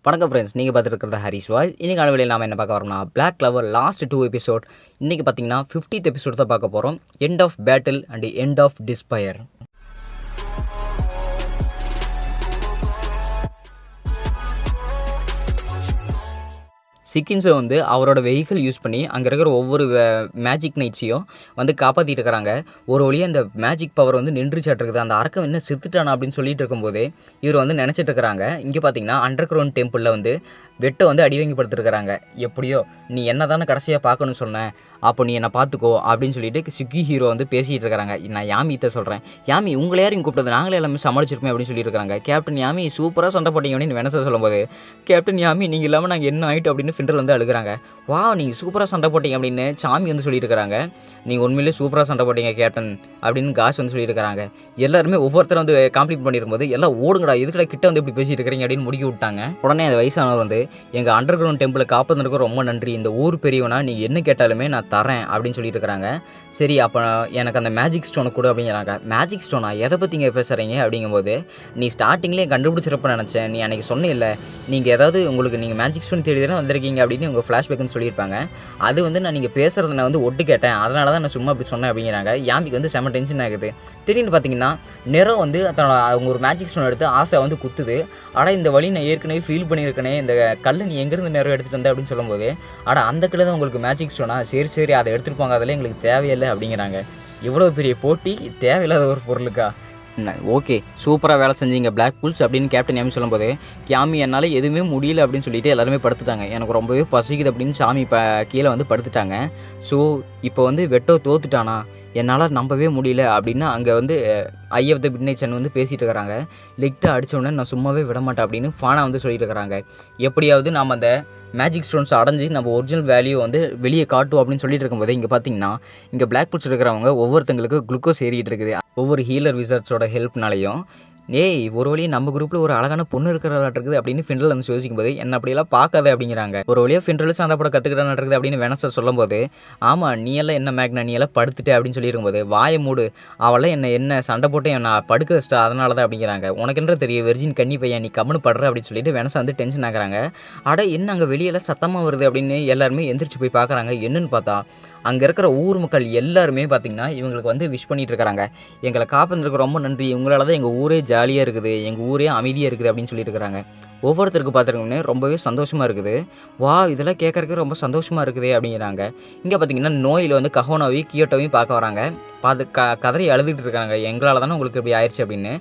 வணக்கம் ஃப்ரெண்ட்ஸ், நீங்கள் பார்த்துட்டு இருக்கிறது ஹரிஸ் வாய்ஸ். இன்றைக்கான வேலையில் நாம் என்ன பார்க்க வரோம்னா, பிளாக் கிளவர் லாஸ்ட் 2 எபிசோட். இன்றைக்கி பார்த்தீங்கன்னா 50th எபிசோட் தான் பார்க்க போகிறோம். End of battle and end of despair. சிக்கின்ஸை வந்து அவரோட வெஹிக்கிள் யூஸ் பண்ணி அங்கே இருக்கிற ஒவ்வொரு மேஜிக் நைட்ஸையும் வந்து காப்பாற்றிட்டு இருக்கிறாங்க. ஒரு வழியாக அந்த மேஜிக் பவர் வந்து நின்றுச்சாட்டிருக்குது. அந்த அரக்கம் என்ன செத்துட்டானா அப்படின்னு சொல்லிட்டு இருக்கும்போதே இவர் வந்து நினச்சிட்டு இருக்கிறாங்க. இங்கே பார்த்தீங்கன்னா அண்டர் கிரவுண்ட் டெம்பிளில் வந்து வெட்டை வந்து அடிவாங்கி படுத்துருக்கிறாங்க. எப்படியோ நீ என்ன தானே கடைசியாக பார்க்கணும்னு சொன்னேன், அப்போ நீ என்னை பார்த்துக்கோ அப்படின்னு சொல்லிட்டு சுக்கி ஹீரோ வந்து பேசிகிட்டு இருக்கிறாங்க. நான் யாமிகிட்ட சொல்கிறேன், யாமி உங்களை யாரும் கூப்பிட்டது, நாங்களே எல்லாமே சமாளிச்சிருப்போம் அப்படின்னு சொல்லியிருக்காங்க. கேப்டன் யாமி சூப்பராக சண்டை போட்டிங்க அப்படின்னு வெனசா சொல்லும்போது, கேப்டன் யாமி நீங்கள் இல்லாமல் நாங்கள் என்ன ஆகிட்டு அப்படின்னு ஃபிண்டல் வந்து அழுகிறாங்க. வா நீங்கள் சூப்பராக சண்டை போட்டிங்க அப்படின்னு சாமி வந்து சொல்லியிருக்கிறாங்க. நீங்கள் உண்மையிலே சூப்பராக சண்டை போட்டிங்க கேப்டன் அப்படின்னு காஷ் வந்து சொல்லியிருக்கிறாங்க. எல்லாருமே ஒவ்வொருத்தரும் வந்து காம்ப்ளீட் பண்ணியிருக்கும்போது எல்லாம் ஓடுங்கடா, எதுக்கடா கிட்ட வந்து இப்படி பேசிட்டு இருக்கிறீங்க அப்படின்னு முடிக்க விட்டாங்க. உடனே அந்த வயசானவர் வந்து, எங்கள் அண்டர் கிரவுண்ட் டெம்பிளை காப்பாற்றுறதுக்கு ரொம்ப நன்றி, இந்த ஊர் பெரியவனா நீங்கள் என்ன கேட்டாலுமே நான் தரேன் அப்படின்னு சொல்லிட்டு இருக்கிறாங்க. சரி அப்போ எனக்கு அந்த மேஜிக் ஸ்டோனை கொடு அப்படிங்கிறாங்க. மேஜிக் ஸ்டோனா, எதை பற்றி இங்கே பேசுகிறீங்க அப்படிங்கும்போது, நீ ஸ்டார்டிங்லேயே கண்டுபிடிச்சிருப்ப நினச்சேன், நீ அன்றைக்கி சொன்னில்ல நீங்கள் ஏதாவது உங்களுக்கு நீங்கள் மேஜிக் ஸ்டோன் தேடி தானே வந்திருக்கீங்க அப்படின்னு உங்கள் ஃப்ளாஷ்பேக்குன்னு சொல்லியிருப்பாங்க. அது வந்து நீங்கள் பேசுகிறத நான் வந்து ஒட்டு கேட்டேன், அதனால தான் நான் சும்மா அப்படி சொன்னேன் அப்படிங்கிறாங்க. யாமிக்கு வந்து செம்ம டென்ஷன் ஆகுது. திடீர்னு பார்த்தீங்கன்னா நெரோ வந்து அவங்க ஒரு மேஜிக் ஸ்டோன் எடுத்து ஆசை வந்து குத்துது. ஆனால் இந்த வழி நான் ஏற்கனவே ஃபீல் பண்ணியிருக்கேனே, இந்த கல் நீ எங்கேருந்து நெரோ எடுத்துகிட்டு வந்தேன் அப்படின்னு சொல்லும்போது, அந்த கல் தான் உங்களுக்கு மேஜிக் ஸ்டோனா, சரி அதை எடுத்துகிட்டு போங்க, அதெல்லாம் எங்களுக்கு தேவையில்லை அப்படிங்கிறாங்க. இவ்வளோ பெரிய போட்டி தேவையில்லாத ஒரு பொருளுக்கா? ஓகே சூப்பராக வேலை செஞ்சீங்க பிளாக் புல்ஸ் அப்படின்னு கேப்டன் யாமி சொல்லும்போது, யாமி என்னால் எதுவுமே முடியல அப்படின்னு சொல்லிட்டு எல்லாருமே படுத்துட்டாங்க. எனக்கு ரொம்பவே பசிக்குது அப்படின்னு சாமி இப்போ கீழே வந்து படுத்துட்டாங்க. ஸோ இப்போ வந்து வெட்டோ தோத்துட்டானா, என்னால் நம்பவே முடியல அப்படின்னு அங்கே வந்து ஐ ஆஃப் த மிட் நைட் சன் வந்து பேசிகிட்டு இருக்கிறாங்க. லிக்ட்டை அடித்தோடனே நான் சும்மாவே விட மாட்டேன் அப்படின்னு ஃபானா வந்து சொல்லிட்டு இருக்கிறாங்க. எப்படியாவது நாம் அந்த மேஜிக் ஸ்டோன்ஸ் அடைஞ்சி நம்ம ஒரிஜினல் வேல்யூ வந்து வெளியே காட்டும் அப்படின்னு சொல்லிட்டு இருக்கும்போது, இங்கே பார்த்தீங்கன்னா இங்கே பிளாக் புல்ஸ் இருக்கிறவங்க ஒவ்வொருத்தங்களுக்கு குளுக்கோஸ் ஏறிட்டு இருக்குது. ஒவ்வொரு ஹீலர் விசர்ட்ஸோட ஹெல்ப்னாலையும். ஏய் ஒரு வழியாக நம்ம குரூப்பில் ஒரு அழகான பொண்ணு இருக்கிறதாட்டு இருக்குது அப்படின்னு ஃபிண்டல் வந்து யோசிக்கும்போது, என்ன அப்படியெல்லாம் பார்க்காத அப்படிங்கிறாங்க. ஒரு வழியாக ஃபிண்டல் சண்டை போட கற்றுக்கிட்டான் இருக்குது அப்படின்னு வெனஸ்டர் சொல்லும்போது, ஆமாம் நீ எல்லாம் என்ன மேக்னா, நீ எல்லாம் படுத்துட்டு அப்படின்னு சொல்லியிருக்கும்போது, வாயை மூடு, அவெல்லாம் என்ன சண்டை போட்டு நான் படுக்க வச்சிட்டா அதனால தான் அப்படிங்கிறாங்க. உனக்குன்ற தெரியும் வெர்ஜின் கன்னி பையன், நீ கம்முன்னு படுற அப்படின்னு சொல்லிட்டு வெனசா வந்து டென்ஷன் ஆகுறாங்க. என்ன அங்கே வெளியெல்லாம் சத்தமாக வருது அப்படின்னு எல்லாருமே எந்திரிச்சு போய் பார்க்குறாங்க. என்னன்னு பார்த்தா அங்கே இருக்கிற ஊர் மக்கள் எல்லாருமே பார்த்திங்கன்னா இவங்களுக்கு வந்து விஷ் பண்ணிகிட்டு இருக்கிறாங்க. எங்களை காப்பாற்றுறதுக்கு ரொம்ப நன்றி, உங்களால் தான் எங்கள் ஊரே ஜாலியாக இருக்குது, எங்கள் ஊரே அமைதியாக இருக்குது அப்படின்னு சொல்லிட்டு இருக்கிறாங்க. ஒவ்வொருத்தருக்கு பார்த்துருக்கோன்னே ரொம்பவே சந்தோஷமாக இருக்குது. வா இதெல்லாம் கேட்குறதுக்கு ரொம்ப சந்தோஷமாக இருக்குது அப்படிங்கிறாங்க. இங்கே பார்த்திங்கன்னா நோயில் வந்து கஹோனாவையும் கியோட்டோவையும் பார்க்க வராங்க. பார்த்து கதறி அழுதுகிட்டு இருக்காங்க. எங்களால் தானே உங்களுக்கு இப்படி ஆயிடுச்சு அப்படின்னு.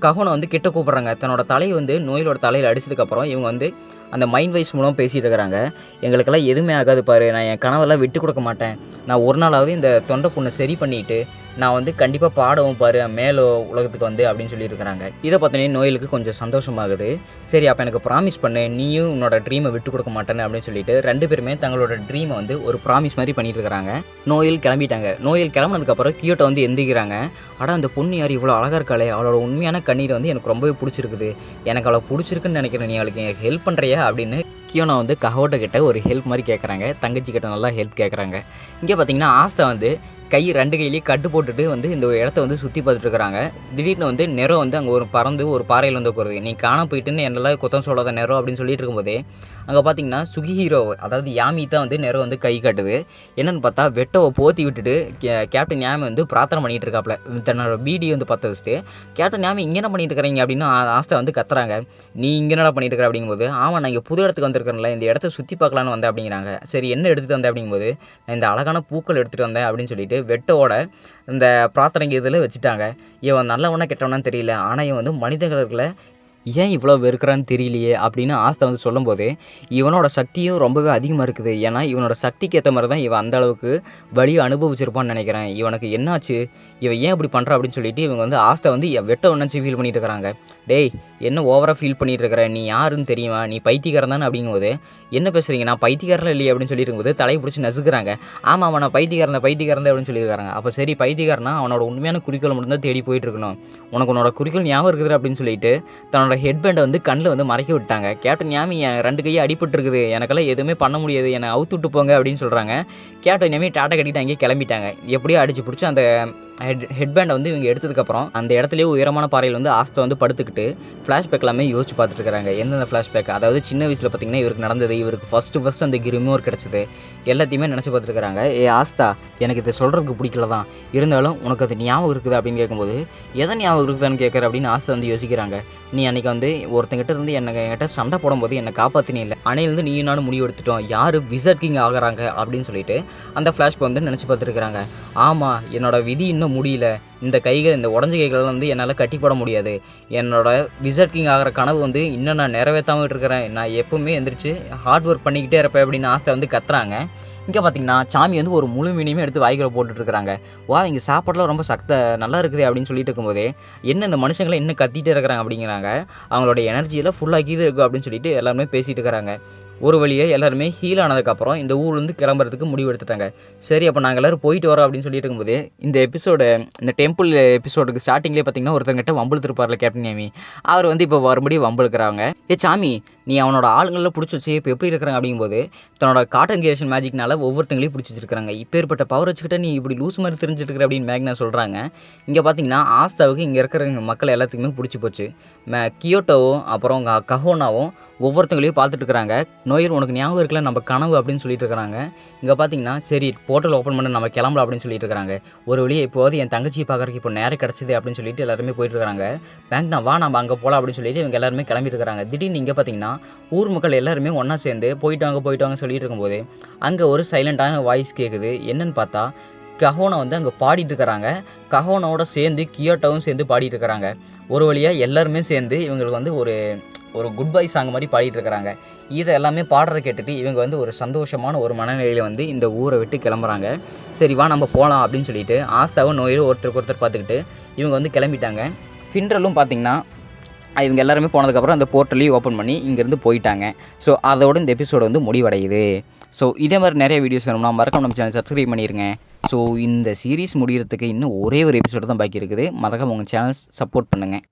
கஹோனை வந்து கிட்ட கூப்பிட்றாங்க. தன்னோட தலையை வந்து நோயிலோட தலையில் அடித்ததுக்கப்புறம் இவங்க வந்து அந்த மைண்ட் வைஸ் மூலம் பேசிகிட்டு இருக்கிறாங்க. எங்களுக்கெல்லாம் எதுவுமே ஆகாது பாரு, நான் என் கனவெல்லாம் விட்டு கொடுக்க மாட்டேன், நான் ஒரு நாளாவது இந்த தொண்டை புண்ணை சரி பண்ணிவிட்டு நான் வந்து கண்டிப்பாக பாடவும் பாரு மேலே உலகத்துக்கு வந்து அப்படின்னு சொல்லியிருக்கிறாங்க. இதை பார்த்தோன்னே நோயிலுக்கு கொஞ்சம் சந்தோஷமாகுது. சரி அப்போ எனக்கு ப்ராமிஸ் பண்ணு, நீயும் உன்னோட ட்ரீமை விட்டு கொடுக்க மாட்டேன்னு அப்படின்னு சொல்லிட்டு 2 பேருமே தங்களோட ட்ரீமை வந்து ஒரு ப்ராமிஸ் மாதிரி பண்ணிட்டு இருக்கிறாங்க. நோயில் கிளம்பிட்டாங்க. நோயில் கிளம்புனதுக்கப்புறம் கியோட்டோ வந்து எந்திக்கிறாங்க. அந்த பொண்ணு யார் இவ்வளோ அழகாக இருக்காளே, அவளோட உண்மையான கண்ணீரை வந்து எனக்கு ரொம்பவே பிடிச்சிருக்குது, எனக்கு அவளை பிடிச்சிருக்குன்னு நினைக்கிறேன், நீ அவளுக்கு எனக்கு ஹெல்ப் பண்ணுறியா அப்படின்னு கியோனா வந்து கஹோட்டோ கிட்ட ஒரு ஹெல்ப் மாதிரி கேட்குறாங்க. தங்கச்சி கிட்ட நல்லா ஹெல்ப் கேட்குறாங்க. இங்கே பார்த்தீங்கன்னா ஆஸ்தா வந்து 2 கையிலேயே கட்டு போட்டுட்டு வந்து இந்த இடத்த வந்து சுற்றி பார்த்துட்டு இருக்கிறாங்க. திடீர்னு வந்து நெரோ வந்து அங்கே ஒரு பறந்து ஒரு பாறையில் வந்து உட்காருது. நீ காண போயிட்டுன்னு என்னெல்லாம் குத்தம் சொல்லாத நெரோ அப்படின்னு சொல்லிட்டு இருக்கும்போதே அங்கே பார்த்தீங்கன்னா சுகி ஹீரோ அதாவது யாமி தான் வந்து நெரோ வந்து கை காட்டுது. என்னென்னு பார்த்தா வெட்டோவை போற்றி விட்டுட்டு கேப்டன் யாமி வந்து பிரார்த்தனை பண்ணிகிட்டு இருக்காப்புல. தன்னோட பீடி வந்து பற்ற வச்சுட்டு, கேப்டன் யாமி இங்கே என்ன பண்ணிட்டு இருக்கிறீங்க அப்படின்னு ஆஸ்தா வந்து கத்துறாங்க. நீ இங்கே என்ன பண்ணிட்டு இருக்கிற அப்படிங்கும்போது, ஆமாம் நான் இங்கே புது இடத்துக்கு வந்திருக்கிறேன்ல, இந்த இடத்த சுற்றி பார்க்கலான்னு வந்தேன் அப்படிங்கிறாங்க. சரி என்ன எடுத்துகிட்டு வந்தேன் அப்படிங்கும்போது, நான் இந்த அழகான பூக்கள் எடுத்துகிட்டு வந்தேன் அப்படின்னு சொல்லிட்டு வெட்டோட இந்த பிரார்த்தனைக்கு இதில் வச்சுட்டாங்க. இவன் நல்லவனா கெட்டவனான்னு தெரியல, ஆனால் இவன் வந்து மனிதர்களை ஏன் இவ்வளோ வெறுக்கிறான்னு தெரியலையே அப்படின்னு ஆஸ்தா வந்து சொல்லும்போது, இவனோட சக்தியும் ரொம்பவே அதிகமாக இருக்குது. ஏன்னா இவனோட சக்திக்கு ஏற்ற மாதிரி தான் இவன் அந்த அளவுக்கு வலியை அனுபவிச்சிருப்பான்னு நினைக்கிறேன். இவனுக்கு என்னாச்சு, இவன் ஏன் இப்படி பண்ணுறான் அப்படின்னு சொல்லிட்டு இவங்க வந்து ஆஸ்தா வந்து வெட்ட ஒன்றாச்சு ஃபீல் பண்ணிட்டு இருக்கிறாங்க. டேய் என்ன ஓவராக ஃபீல் பண்ணிட்டு இருக்கிற, நீ யாருன்னு தெரியுமா, நீ பைத்தியக்காரன் தானே அப்படிங்கும்போது, என்ன பேசுகிறீங்க, நான் பைத்தியக்காரன் இல்லையே அப்படின்னு சொல்லிட்டு இருக்கும்போது தலையை பிடிச்சி நசுக்கிறாங்க. ஆமாம் அவனை பைத்தியக்காரன் அப்படின்னு சொல்லியிருக்காங்க. அப்போ சரி பைத்தியக்காரனா அவனோட உண்மையான குறிக்கோள் மட்டும்தான் தேடி போயிட்டு இருக்கணும், உனக்கு உன்னோட குறிக்கோள் ஞாபகம் இருக்குது அப்படின்னு சொல்லிட்டு தன்னோட ஹெட்பேண்டை வந்து கண்ணில் வந்து மறைக்க விட்டாங்க. கேப்டன் யாமி என் 2 கையை அடிபட்டு இருக்குது, எனக்கெல்லாம் எதுவுமே பண்ண முடியாது, என்னை அவுத்து விட்டு போங்க அப்படின்னு சொல்கிறாங்க. கேப்டன் யாமி டாட்டா கட்டிட்டு அங்கேயே கிளம்பிட்டாங்க. எப்படியோ அடிச்சு பிடிச்சி அந்த ஹெட்பேண்டை வந்து இவங்க எடுத்ததுக்கப்புறம் அந்த இடத்துலேயே உயரமான பாறையில் வந்து ஆஸ்தா வந்து படுத்துக்கிட்டு ஃப்ளாஷ்பேக் எல்லாமே யோசிச்சு பார்த்துட்டு இருக்காங்க. எந்தெந்த ஃப்ளாஷ்பேக், அதாவது சின்ன வயசில் பார்த்தீங்கன்னா இவருக்கு நடந்தது, இவருக்கு ஃபஸ்ட்டு அந்த கிரிமோர் கிடச்சது எல்லாத்தையுமே நினச்சி பார்த்துருக்காங்க. ஆஸ்தா, எனக்கு இதை சொல்கிறதுக்கு பிடிக்கல தான், இருந்தாலும் உனக்கு அது ஞாபகம் இருக்குது அப்படின்னு கேட்கும்போது, எதை ஞாபகம் இருக்குதான்னு கேட்குற அப்படின்னு ஆஸ்தா வந்து யோசிக்கிறாங்க. நீ அன்றைக்கி வந்து ஒருத்தங்கிட்ட இருந்து என்கிட்ட சண்டை போடும்போது என்னை காப்பாற்றினே இல்லை, அணையிலேருந்து நீ நானும் முடிவு எடுத்துட்டோம், யார் விசர்ட் கிங் ஆகிறாங்க அப்படின்னு சொல்லிட்டு அந்த ஃப்ளாஷ்பேக் வந்து நினச்சி பார்த்துருக்குறாங்க. ஆமாம், என்னோட விதி இன்னும் முடியல, இந்த கைகள், இந்த உடஞ்ச கைகள் வந்து என்னால் கட்டி போட முடியாது, என்னோட விசர்ட் கிங் ஆகிற கனவு வந்து இன்னும் நான் நிறைவேற்றாமல் இருக்கிறேன், நான் எப்போவுமே எந்திரிச்சு ஹார்ட் ஒர்க் பண்ணிக்கிட்டே இருப்பேன் அப்படின்னு ஆஸ்தா வந்து கத்துறாங்க. இங்கே பார்த்தீங்கன்னா சாமி வந்து ஒரு முழு மீனையுமே எடுத்து வாய்க்குள்ள போட்டுட்ருக்காங்க. வா, இங்கே சாப்பாடுலாம் ரொம்ப நல்லா இருக்குது அப்படின்னு சொல்லிட்டு இருக்கும்போதே, என்ன இந்த மனுஷங்களை இன்னும் கத்திகிட்டே இருக்கிறாங்க அப்படிங்கிறாங்க. அவங்களோட எனர்ஜியெல்லாம் ஃபுல்லாகிது இருக்குது அப்படின்னு சொல்லிட்டு எல்லாருமே பேசிகிட்டு இருக்கிறாங்க. ஒரு வழியாக எல்லாருமே ஹீல் ஆனதுக்கப்புறம் இந்த ஊர்லேருந்து கிளம்புறதுக்கு முடிவு எடுத்துட்டாங்க. சரி, அப்போ நாங்கள் எல்லோரும் போயிட்டு வரோம் அப்படின்னு சொல்லிட்டு இருக்கும்போது, இந்த டெம்பிள் எபிசோடுக்கு ஸ்டார்டிங்லேயே பார்த்தீங்கன்னா ஒருத்தங்கிட்ட வம்பிழுத்துருப்பார்ல கேப்டன் யாமி, அவர் வந்து இப்போ மறுபடியும் வம்பிழுக்கிறாங்க. சாமி, நீ அவனோட ஆளுங்களில் பிடிச்சி வச்சு இப்போ எப்படி இருக்கிறாங்க அப்படிங்கும்போது, தன்னோட காட்டன் கிரியேஷன் மேஜிக்னால ஒவ்வொருத்தங்களையும் பிடிச்சி வச்சிருக்காங்க. இப்பேற்பட்ட பவர் வச்சுக்கிட்ட நீ இப்படி லூஸ் மாதிரி தெரிஞ்சுட்டு இருக்கிற அப்படின்னு மேக்னா சொல்கிறாங்க. இங்கே பார்த்தீங்கன்னா ஆஸ்தாவுக்கு இங்கே இருக்கிற மக்கள் எல்லாத்துக்குமே பிடிச்சி போச்சு. கியோட்டோவும் அப்புறம் கஹோனாவும் ஒவ்வொருத்தங்களையும் பார்த்துட்டு இருக்கிறாங்க. நோயர், உனக்கு ஞாபகம் இருக்கல நம்ம கனவு அப்படின்னு சொல்லிட்டு இருக்கிறாங்க. இங்கே பார்த்தீங்கன்னா சரி, போர்ட்டல் ஓப்பன் பண்ண நம்ம கிளம்பலாம் அப்படின்னு சொல்லிட்டு இருக்காங்க. ஒரு வழியே இப்போது என் தங்கச்சியை பார்க்குறதுக்கு இப்போ நேரம் கிடச்சிது அப்படின்னு சொல்லிட்டு எல்லாருமே போயிட்டு இருக்காங்க. பேங்க்னா வா, நம்ம அங்கே போகலாம் அப்படின்னு சொல்லிட்டு இவங்க எல்லாருமே கிளம்பிட்டு இருக்காங்க. திடீர்னு இங்கே பார்த்தீங்கன்னா ஊர் மக்கள் எல்லாருமே ஒன்றா சேர்ந்து போயிட்டு வாங்க சொல்லிட்டு இருக்கும்போது அங்கே ஒரு சைலண்டான வாய்ஸ் கேட்குது. என்னன்னு பார்த்தா கஹோனா வந்து அங்கே பாடிட்டு இருக்கிறாங்க. கஹோனாவோட சேர்ந்து கியோட்டோவும் சேர்ந்து பாடிட்டு இருக்கிறாங்க. ஒரு வழியாக எல்லாருமே சேர்ந்து இவங்களுக்கு வந்து ஒரு குட் பை சாங் மாதிரி பாடிட்டு இருக்கிறாங்க. இதை எல்லாமே பாடுறதை கேட்டுட்டு இவங்க வந்து ஒரு சந்தோஷமான ஒரு மனநிலையில் வந்து இந்த ஊரை விட்டு கிளம்புறாங்க. சரி வா, நம்ம போகலாம் அப்படின்னு சொல்லிட்டு ஆஸ்தாவும் நோயரும் ஒருத்தருக்கு ஒருத்தர் பார்த்துக்கிட்டு இவங்க வந்து கிளம்பிட்டாங்க. ஃபின்ரலும் பார்த்திங்கன்னா இவங்க எல்லாருமே போனதுக்கப்புறம் அந்த போர்ட்டலையும் ஓப்பன் பண்ணி இங்கேருந்து போயிட்டாங்க. ஸோ அதோட இந்த எபிசோடு வந்து முடிவடையுது. ஸோ இதே மாதிரி நிறைய வீடியோஸ் வேணும்னா மறக்காம நம்ம சேனல் சப்ஸ்கிரைப் பண்ணிடுங்க. ஸோ இந்த சீரீஸ் முடிகிறதுக்கு இன்னும் ஒரே ஒரு எபிசோடு தான் பாக்கி இருக்குது. மறக்காம உங்கள் சேனல் சப்போர்ட் பண்ணுங்கள்.